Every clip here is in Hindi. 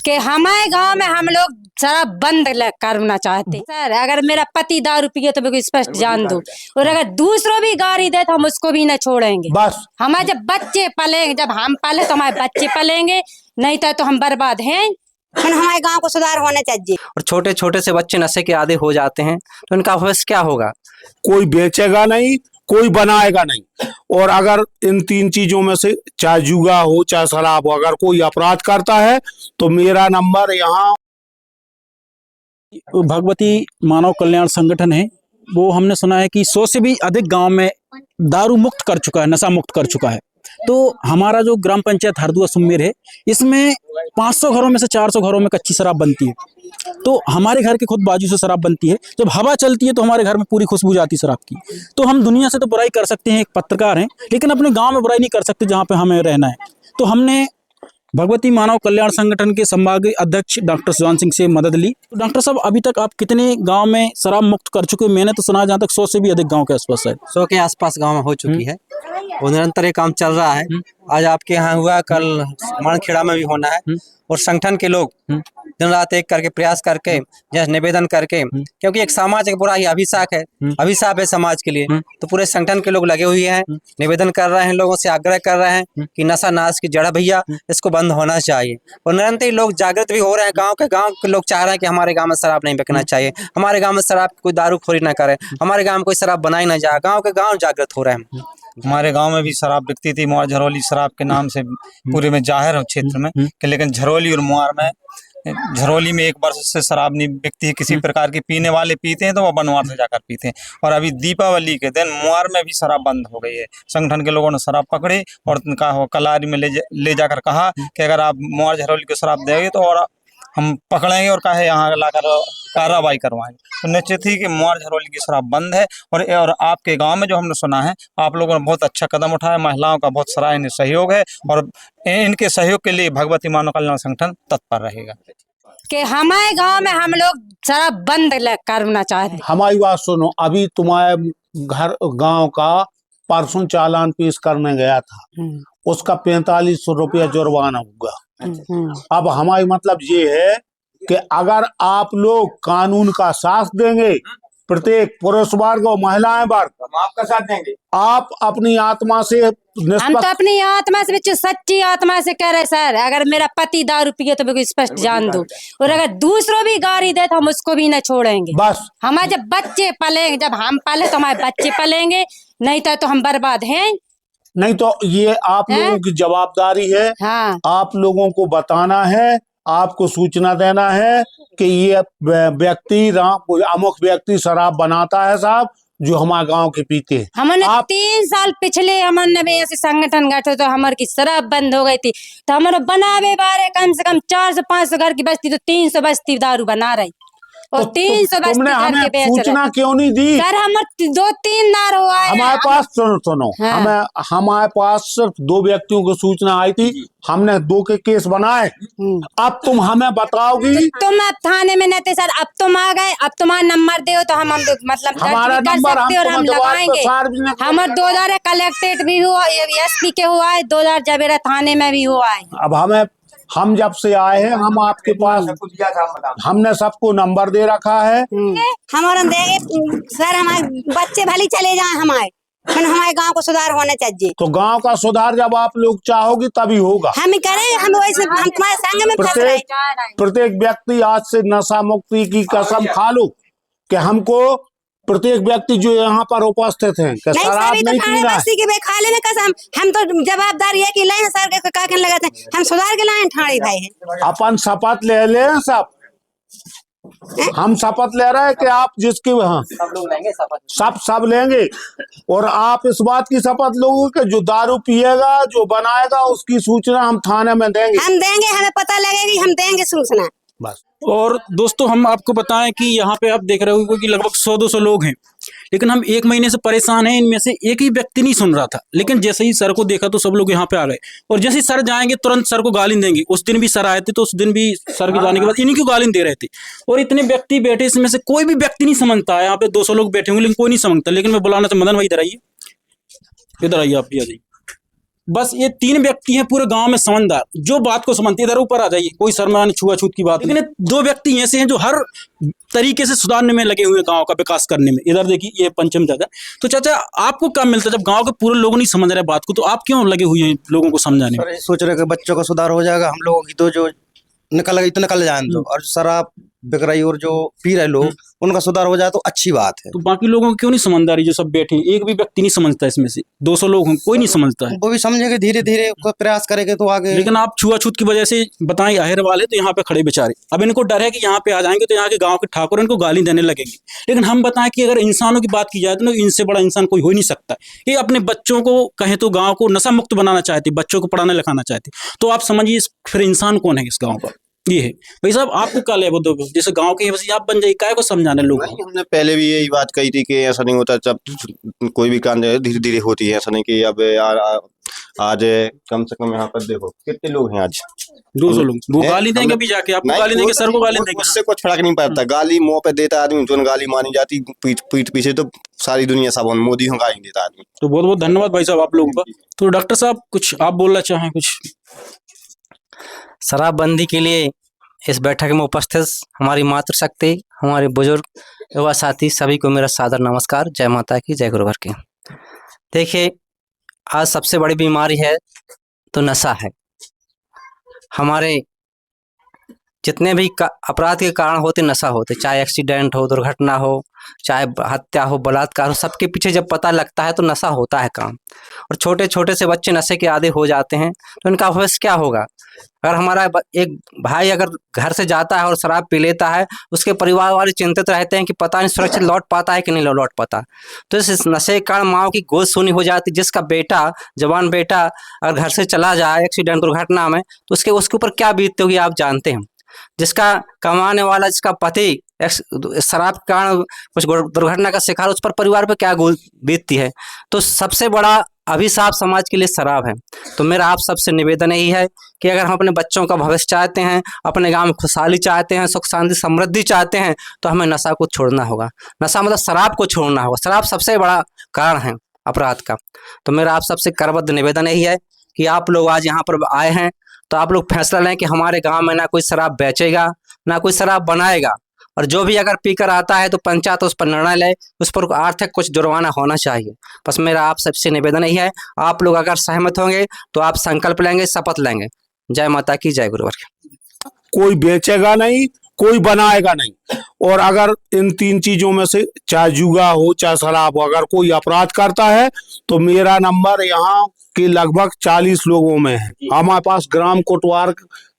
कि हमारे गांव में हम लोग शराब बंद करना चाहते हैं। सर अगर मेरा पति दारू पिए तो मेरे को स्पष्ट जान दो, और अगर दूसरों भी गाड़ी दे तो हम उसको भी न छोड़ेंगे। बस हमारे जब बच्चे पलेंगे, जब हम पले तो हमारे बच्चे पलेंगे, नहीं तो हम बर्बाद हैं। हमारे गांव को सुधार होना चाहिए। और छोटे छोटे से बच्चे नशे के आदी हो जाते हैं तो इनका भविष्य क्या होगा? कोई बेचेगा नहीं, कोई बनाएगा नहीं। और अगर इन तीन चीजों में से चाहे जुआ हो चाहे शराब हो, अगर कोई अपराध करता है तो मेरा नंबर यहाँ भगवती मानव कल्याण संगठन है, वो हमने सुना है कि 100 से भी अधिक गांव में दारू मुक्त कर चुका है, नशा मुक्त कर चुका है। तो हमारा जो ग्राम पंचायत हरदुआ सुमेर है, इसमें 500 घरों में से 400 घरों में कच्ची शराब बनती है। तो हमारे घर के खुद बाजू से शराब बनती है। जब हवा चलती है तो हमारे घर में पूरी खुशबू जाती है शराब की। तो हम दुनिया से तो बुराई कर सकते हैं, एक पत्रकार हैं, लेकिन अपने गाँव में बुराई नहीं कर सकते जहाँ पे हमें रहना है। तो हमने भगवती मानव कल्याण संगठन के संभागीय अध्यक्ष डॉक्टर सुजान सिंह से मदद ली। तो डॉक्टर साहब, अभी तक आप कितने गांव में शराब मुक्त कर चुके? मैंने तो सुना जहाँ तक 100 से भी अधिक गांव के आसपास है। 100 के आसपास गांव में हो चुकी है और निरंतर ये काम चल रहा है। आज आपके यहाँ हुआ, कल मानखेड़ा में भी होना है। और संगठन के लोग दिन रात एक करके प्रयास करके, जैसे निवेदन करके, क्योंकि एक समाज एक बुरा ही अभिशाप है, अभिशाप है समाज के लिए। तो पूरे संगठन के लोग लगे हुए हैं, निवेदन कर रहे हैं, लोगों से आग्रह कर रहे हैं कि नशा नाश की जड़ भैया, इसको बंद होना चाहिए। और निरंतर लोग जागृत भी हो रहे हैं। गांव के लोग चाह रहे हैं कि हमारे गांव में शराब नहीं बिकना चाहिए, हमारे गांव में शराब कोई दारूखोरी ना करे, हमारे गांव में कोई शराब बनाई ना जाए। गाँव के गाँव जागृत हो रहे हैं। हमारे गांव में भी शराब बिकती थी, मुआर झरोली शराब के नाम से पूरे में जाहिर है क्षेत्र में। लेकिन झरोली और मुआर में, झरोली में 1 वर्ष से शराब नहीं बिकती है किसी प्रकार की। पीने वाले पीते हैं तो वो बनवार से जाकर पीते हैं। और अभी दीपावली के दिन मुआर में भी शराब बंद हो गई है। संगठन के लोगों ने शराब पकड़े और उनका कलारी में ले जाकर कहा कि अगर आप मुआर झरोली को शराब देंगे तो और हम पकड़ेंगे और कहे यहाँ लाकर कार्रवाई करवाएंगे। तो निश्चित ही कि मुआर झरोली की शराब बंद है। और आपके गांव में जो हमने सुना है, आप लोगों ने बहुत अच्छा कदम उठाया, महिलाओं का बहुत सराहनीय सहयोग है और इनके सहयोग के लिए भगवती मानव कल्याण संगठन तत्पर रहेगा। कि हमारे गांव में हम लोग शराब बंद करना चाहते हैं। हमारी बात सुनो, अभी तुम्हारे घर गांव का परसों चालान पेश करने गया था, उसका 4500 रुपया जुर्माना हुआ। अब हमारी मतलब ये है कि अगर आप लोग कानून का साथ देंगे, प्रत्येक पुरुष वर्ग और महिलाएं वर्ग, हम आपका साथ देंगे। आप अपनी आत्मा से, हम तो अपनी आत्मा से, सच्ची आत्मा से कह रहे सर, अगर मेरा पति दारू पिए तो मेरे को स्पष्ट जान दो, और अगर दूसरों भी गाड़ी दे तो हम उसको भी न छोड़ेंगे। बस हमारे जब बच्चे पलेंगे, जब हम पले तो हमारे बच्चे पलेंगे, नहीं तो हम बर्बाद हैं। नहीं तो ये आप लोगों की जवाबदारी है। हाँ। आप लोगों को बताना है, आपको सूचना देना है कि ये व्यक्ति अमुक व्यक्ति शराब बनाता है साहब, जो हमारे गांव के पीते हैं। हमने 3 साल पिछले हमने भी ऐसे संगठन गठे तो हमारे की शराब बंद हो गई थी। तो हमारे बनावे बारे कम से कम 400 500 घर की बस्ती, तो 300 बस्ती दारू बना रही और 300 बस्ती घर के बेच रहे। सूचना क्यों नहीं दी? सर हमारे 2-3 दार हुआ है हमारे पास, सुनो हाँ। हमारे पास सिर्फ 2 व्यक्तियों की सूचना आई थी, हमने 2 के केस बनाए। अब तुम हमें बताओगी? तुम अब थाने में नहीं थे सर, अब तुम आ गए, अब तुम्हारा नंबर दो तो हम मतलब हमारा नंबर हम लगाएंगे। हमारे 2000 कलेक्ट्रेट भी हुआ, SP के हुआ है, 2000 जबेरा थाने में भी हुआ है। अब हम जब से आए हैं, हम आपके पास हमने सबको नंबर दे रखा है। हमारा देंगे सर, हमारे बच्चे भले चले जाएं, हमारे गांव को सुधार होना चाहिए। तो गांव का सुधार जब आप लोग चाहोगी तभी होगा। हम करें, हम वैसे हम तुम्हारे संग में फंस रहे। प्रत्येक व्यक्ति आज से नशा मुक्ति की कसम खा लो कि हमको प्रत्येक व्यक्ति जो यहाँ पर उपस्थित है शराब नहीं पीना है। खाले में कसम, हम तो जवाबदारी है कि लाइन सर के काकन लगाते हैं, हम सुधार के लाइन ठाड़ी भाई है। अपन शपथ ले ले सब, हम शपथ ले रहे हैं कि आप जिसकी वहाँ सब लोग लेंगे शपथ, सब लेंगे। और आप इस बात की शपथ लोगे कि जो दारू पिएगा, जो बनाएगा, उसकी सूचना हम थाने में देंगे। हम देंगे, हमें पता लगेगी, हम देंगे सूचना बस। और दोस्तों, हम आपको बताएं कि यहाँ पे आप देख रहे हो कि लगभग 100-200 लोग हैं, लेकिन हम 1 महीने से परेशान हैं। इनमें से एक ही व्यक्ति नहीं सुन रहा था, लेकिन जैसे ही सर को देखा तो सब लोग यहाँ पे आ गए। और जैसे ही सर जाएंगे तुरंत सर को गाली देंगे। उस दिन भी सर आए थे तो उस दिन भी सर के जाने के बाद इन्हीं को गाली दे रहे थे। और इतने व्यक्ति बैठे, इसमें से कोई भी व्यक्ति नहीं समझता है। यहाँ पे 200 लोग बैठे होंगे लेकिन कोई नहीं समझता। लेकिन मैं बुलाना तो मदन भाई इधर आइए, आप भी आ जाइए। बस ये 3 व्यक्ति हैं पूरे गांव में समझदार, जो बात को समझते। इधर ऊपर आ जाइए, कोई शर्मा छुआछूत की बात, लेकिन 2 व्यक्ति ऐसे हैं जो हर तरीके से सुधारने में लगे हुए हैं, गांव का विकास करने में। इधर देखिए, ये पंचम चाचा। तो चाचा, आपको क्या मिलता है जब गांव के पूरे लोग नहीं समझ रहे बात को, तो आप क्यों लगे हुए हैं लोगों को समझाने में? सर, ये सोच रहे कि बच्चों का सुधार हो जाएगा, हम लोगों की तो जो निकल गई तो निकल जाए तो, और शराब बिक रही और जो पी रहे लोग उनका सुधार हो जाए तो अच्छी बात है। तो बाकी लोगों को क्यों नहीं समझदारी, जो सब बैठे हैं, एक भी व्यक्ति नहीं समझता इसमें से? 200 लोग हैं, कोई नहीं समझता है। वो भी समझेंगे, धीरे धीरे प्रयास करेंगे तो आगे। लेकिन आप छुआछूत की वजह से बताएं, आहर वाले तो यहाँ पे खड़े बेचारे, अब इनको डर है कि यहाँ पे आ जाएंगे तो यहाँ के गांव के ठाकुर इनको गाली देने लगेंगे। लेकिन हम बताएं कि अगर इंसानों की बात की जाए तो इनसे बड़ा इंसान कोई हो ही नहीं सकता। ये अपने बच्चों को कहें तो गाँव को नशा मुक्त बनाना चाहते, बच्चों को पढ़ाना लिखाना चाहते, तो आप समझिए फिर इंसान कौन है इस गाँव का? ये है भाई साहब, आपको क्या ले दो, जैसे गांव के बस आप बन जाइए, काय को समझाने लोग। हमने पहले भी यही बात कही थी कि ऐसा नहीं होता, जब कोई भी काम धीरे धीरे होती है, ऐसा नहीं कि अब यार आज कम से कम यहाँ पर देखो कितने लोग हैं आज, 200 लोग। वो गाली देंगे भी जाके, आपको गाली देंगे, सर को गाली देंगे, उससे कुछ फर्क नहीं पड़ता। गाली मुंह पे देता आदमी, जो गाली मानी जाती पीठ पीछे तो सारी दुनिया सब मोदी को गाली देता आदमी। तो बहुत बहुत धन्यवाद भाई साहब आप लोगों का। तो डॉक्टर साहब, कुछ आप बोलना चाहें? कुछ शराबबंदी के लिए इस बैठक में उपस्थित हमारी मातृशक्ति, हमारे बुजुर्ग, युवा साथी सभी को मेरा सादर नमस्कार। जय माता की, जय गुरुवर की। देखिए, आज सबसे बड़ी बीमारी है तो नशा है। हमारे जितने भी अपराध के कारण होते, नशा होते, चाहे एक्सीडेंट हो, दुर्घटना हो, चाहे हत्या हो, बलात्कार हो, सबके पीछे जब पता लगता है तो नशा होता है काम। और छोटे छोटे से बच्चे नशे के आदी हो जाते हैं तो इनका भविष्य क्या होगा? अगर हमारा एक भाई अगर घर से जाता है और शराब पी लेता है, उसके परिवार वाले चिंतित रहते हैं कि पता नहीं सुरक्षित लौट पाता है कि नहीं लौट पाता। तो इस नशे के कारण माँ की गोद सूनी हो जाती। जिसका बेटा, जवान बेटा अगर घर से चला जाए एक्सीडेंट दुर्घटना में, तो उसके ऊपर क्या बीतती होगी आप जानते हैं। जिसका कमाने वाला, जिसका पति शराब के कारण कुछ दुर्घटना का शिकार, उस पर परिवार पर क्या बीतती है। तो सबसे बड़ा अभिशाप समाज के लिए शराब है। तो मेरा आप सबसे निवेदन यही है कि अगर हम अपने बच्चों का भविष्य चाहते हैं, अपने गांव में खुशहाली चाहते हैं, सुख शांति समृद्धि चाहते हैं, तो हमें नशा को छोड़ना होगा। नशा मतलब शराब को छोड़ना होगा। शराब सबसे बड़ा कारण है अपराध का। तो मेरा आप सबसे करबद्ध निवेदन यही है कि आप लोग आज यहाँ पर आए हैं तो आप लोग फैसला लें कि हमारे गाँव में ना कोई शराब बेचेगा, ना कोई शराब बनाएगा, और जो भी अगर पीकर आता है तो पंचायत उस पर निर्णय ले, उस पर आर्थिक कुछ जुर्माना होना चाहिए। बस मेरा आप सबसे निवेदन यही है, आप लोग अगर सहमत होंगे तो आप संकल्प लेंगे, शपथ लेंगे। जय माता की, जय गुरुवर की। कोई बेचेगा नहीं, कोई बनाएगा नहीं। और अगर इन 3 चीजों में से, चाहे जुआ हो चाहे शराब हो, अगर कोई अपराध करता है तो मेरा नंबर यहाँ के लगभग 40 लोगों में है। हमारे पास ग्राम कोटवार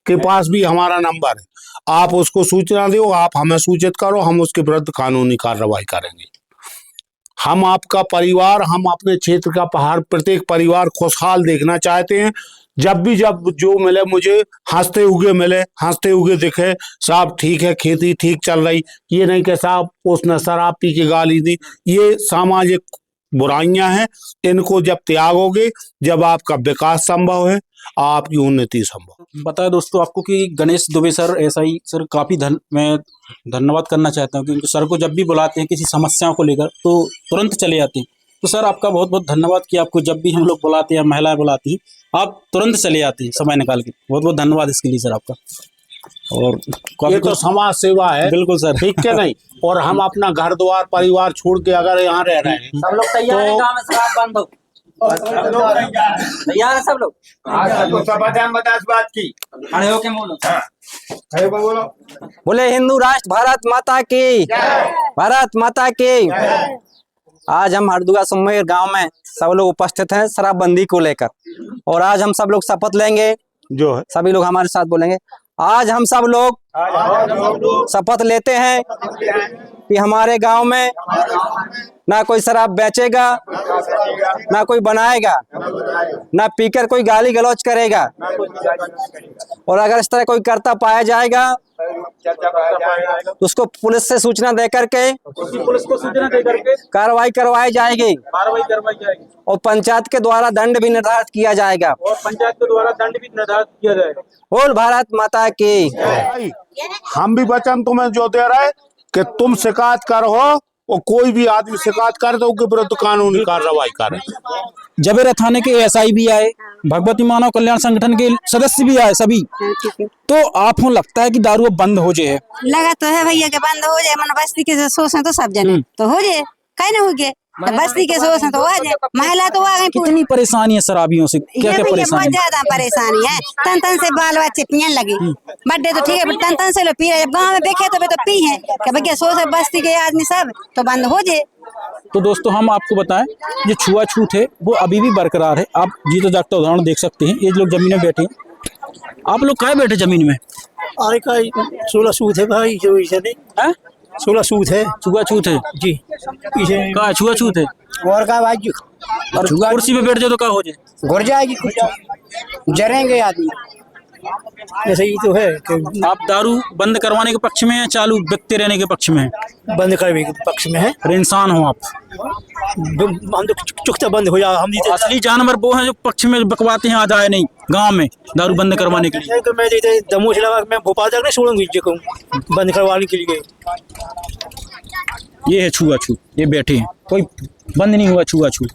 के पास भी हमारा नंबर है। आप उसको सूचना दो, आप हमें सूचित करो, हम उसके विरुद्ध कानूनी कार्रवाई करेंगे। हम आपका परिवार, हम अपने क्षेत्र का प्रत्येक परिवार खुशहाल देखना चाहते हैं। जब जो मिले मुझे हंसते हुए मिले, हंसते हुए दिखे, साहब ठीक है, खेती ठीक चल रही, ये नहीं कि साहब उसने शराब पी के गाली दी। ये सामाजिक बुराइयां हैं, इनको जब त्यागोगे, जब आपका विकास संभव है, आपकी उन्नति संभव। बताया दोस्तों आपको कि गणेश दुबे सर, ऐसा ही सर, काफ़ी मैं धन्यवाद करना चाहता हूँ क्योंकि सर को जब भी बुलाते हैं किसी समस्याओं को लेकर तो तुरंत चले आते हैं। तो सर आपका बहुत बहुत धन्यवाद कि आपको जब भी हम लोग बुलाते हैं, महिलाएं बुलाती हैं, आप तुरंत चले आते हैं समय निकाल के। बहुत बहुत धन्यवाद इसके लिए सर आपका। और ये तो समाज सेवा है। बिल्कुल सर, ठीक है नहीं। और हम अपना घर द्वार परिवार छोड़ के अगर यहाँ रह रहे हैं, सब लोग तैयार हैं, गाँव में शराब बंद हो, तैयार है सब लोग? बात की खड़े होके बोलो। बोले हिंदू राष्ट्र भारत माता की, भारत माता की। आज हम हरदुआ सुमेर गांव में सब लोग उपस्थित हैं शराबबंदी को लेकर, और आज हम सब लोग शपथ लेंगे। जो है सभी लोग हमारे साथ बोलेंगे। आज हम सब लोग शपथ लेते हैं कि हमारे गांव में ना कोई शराब बेचेगा, ना कोई बनाएगा, ना पीकर कोई गाली गलौज करेगा, और अगर इस तरह कोई करता पाया जाएगा तो उसको पुलिस से सूचना दे करके कार्रवाई करवाई जाएगी, और पंचायत के द्वारा दंड भी निर्धारित किया जाएगा। बोल भारत माता की। हम भी वचन तुम्हें जो दे रहे कि तुम शिकायत करो और कोई भी आदमी शिकायत करे तो उसके विरुद्ध कानूनी कार्रवाई करे। जबेरा थाने के एसआई भी आए, भगवती मानव कल्याण संगठन के सदस्य भी आए सभी। तो आपको लगता है कि दारू अब बंद हो जाए? लगा तो है भैया के बंद हो जाए, मन बस्ती के सोच तो सब जने तो हो जाए, कहीं ना हो गए तो बस्ती के सोच तो आ जाए, महिला तो आ गई। कितनी परेशानी है शराबियों से, क्या क्या बहुत परेशानी? ज्यादा परेशानी है, तन तन से बाल बच्चे पियन लगे, बर्थडे तो ठीक है, तन तन से लोग पी रहे, गाँव में देखे तो पी है क्या भैया, सोच बस्ती के आदमी सब तो बंद हो जाए। तो दोस्तों हम आपको बताएं, जो छुआछूत है वो अभी भी बरकरार है। आप जी तो जागता उदाहरण देख सकते हैं, ये लोग जमीन में बैठे हैं। आप लोग कहाँ बैठे जमीन में? आय का 16 सूद है भाई, जो इसे नहीं 16 सूद है, छुआछूत है जी इसे कहा छुआछूत है। और का भाई और कुर्सी पे बैठ जाओ तो क्या हो जाए? घुर जाएगी, जरेंगे आदमी। ऐसे ही तो है कि आप दारू बंद करवाने के पक्ष में हैं, चालू बिकते रहने के पक्ष में हैं? बंद करने के पक्ष में है। और इंसान हो आप, हम तो चुकता बंद हो जाए, हम नहीं तो असली जानवर वो हैं जो पक्ष में बकवाते हैं, आ जाए नहीं गांव में दारू बंद करवाने के लिए। तो मैं जैसे दमोश लगा, मैं भोपाल तक नहीं छोड़ूंगी को बंद करवाने के लिए। ये है छुआछूत, ये बैठे हैं, कोई बंद नहीं हुआ छुआछूत।